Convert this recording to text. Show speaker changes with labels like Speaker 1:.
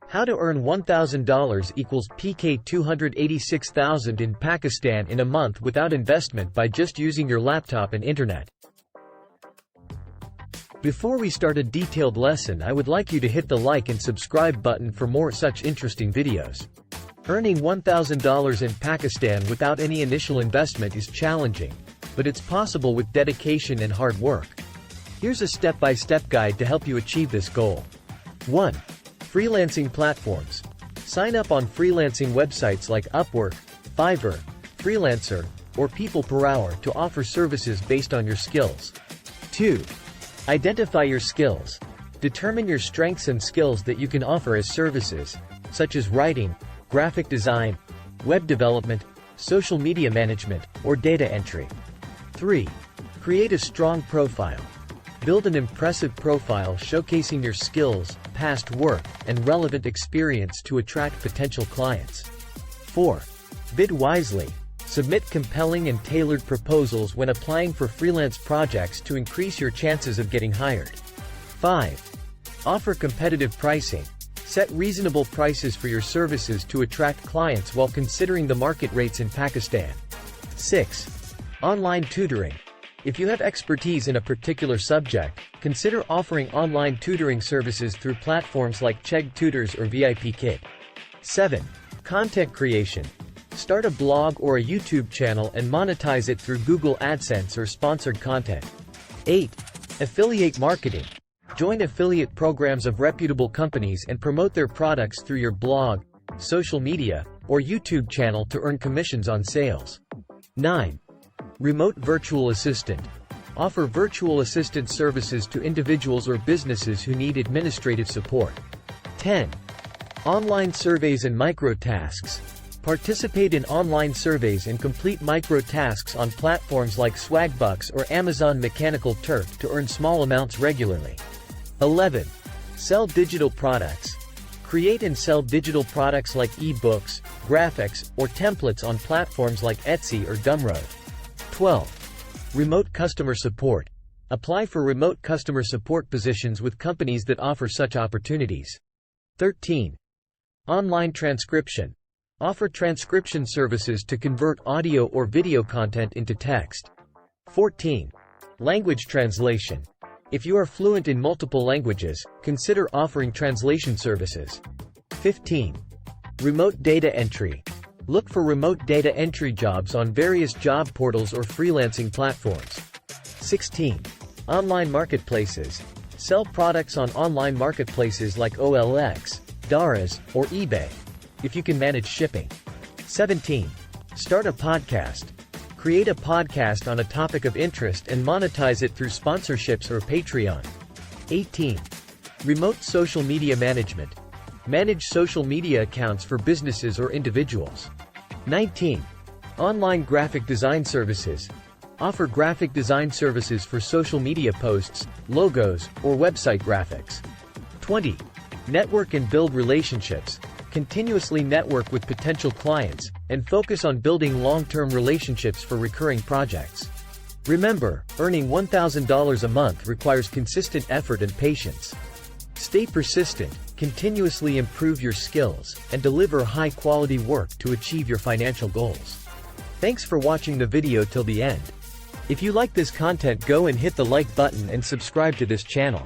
Speaker 1: How to earn $1,000 equals PK 286,000 in Pakistan in a month without investment by just using your laptop and internet. Before we start a detailed lesson, I would like you to hit the like and subscribe button for more such interesting videos. Earning $1,000 in Pakistan without any initial investment is challenging, but it's possible with dedication and hard work. Here's a step-by-step guide to help you achieve this goal. 1. Freelancing platforms. Sign up on freelancing websites like Upwork, Fiverr, Freelancer, or People Per Hour to offer services based on your skills. 2. Identify your skills. Determine your strengths and skills that you can offer as services, such as writing, graphic design, web development, social media management, or data entry. 3. Create a strong profile. Build an impressive profile showcasing your skills, past work, and relevant experience to attract potential clients. 4. Bid wisely. Submit compelling and tailored proposals when applying for freelance projects to increase your chances of getting hired. 5. Offer competitive pricing. Set reasonable prices for your services to attract clients while considering the market rates in Pakistan. 6. Online tutoring. If you have expertise in a particular subject, consider offering online tutoring services through platforms like Chegg Tutors or VIP Kid. 7. Content creation. Start a blog or a YouTube channel and monetize it through Google AdSense or sponsored content. 8. Affiliate marketing. Join affiliate programs of reputable companies and promote their products through your blog, social media, or YouTube channel to earn commissions on sales. 9. Remote virtual assistant. Offer virtual assistant services to individuals or businesses who need administrative support. 10. Online surveys and micro-tasks. Participate in online surveys and complete micro-tasks on platforms like Swagbucks or Amazon Mechanical Turk to earn small amounts regularly. 11. Sell digital products. Create and sell digital products like e-books, graphics, or templates on platforms like Etsy or Gumroad. 12. Remote customer support. Apply for remote customer support positions with companies that offer such opportunities. 13. Online transcription. Offer transcription services to convert audio or video content into text. 14. Language translation. If you are fluent in multiple languages, consider offering translation services. 15. Remote data entry. Look for remote data entry jobs on various job portals or freelancing platforms. 16. Online marketplaces. Sell products on online marketplaces like OLX, Daraz, or eBay, if you can manage shipping. 17. Start a podcast. Create a podcast on a topic of interest and monetize it through sponsorships or Patreon. 18. Remote social media management. Manage social media accounts for businesses or individuals. 19. Online graphic design services. Offer graphic design services for social media posts, logos, or website graphics. 20. Network and build relationships. Continuously network with potential clients, and focus on building long-term relationships for recurring projects. Remember, earning $1,000 a month requires consistent effort and patience. Stay persistent, continuously improve your skills, and deliver high-quality work to achieve your financial goals. Thanks for watching the video till the end. If you like this content, go and hit the like button and subscribe to this channel.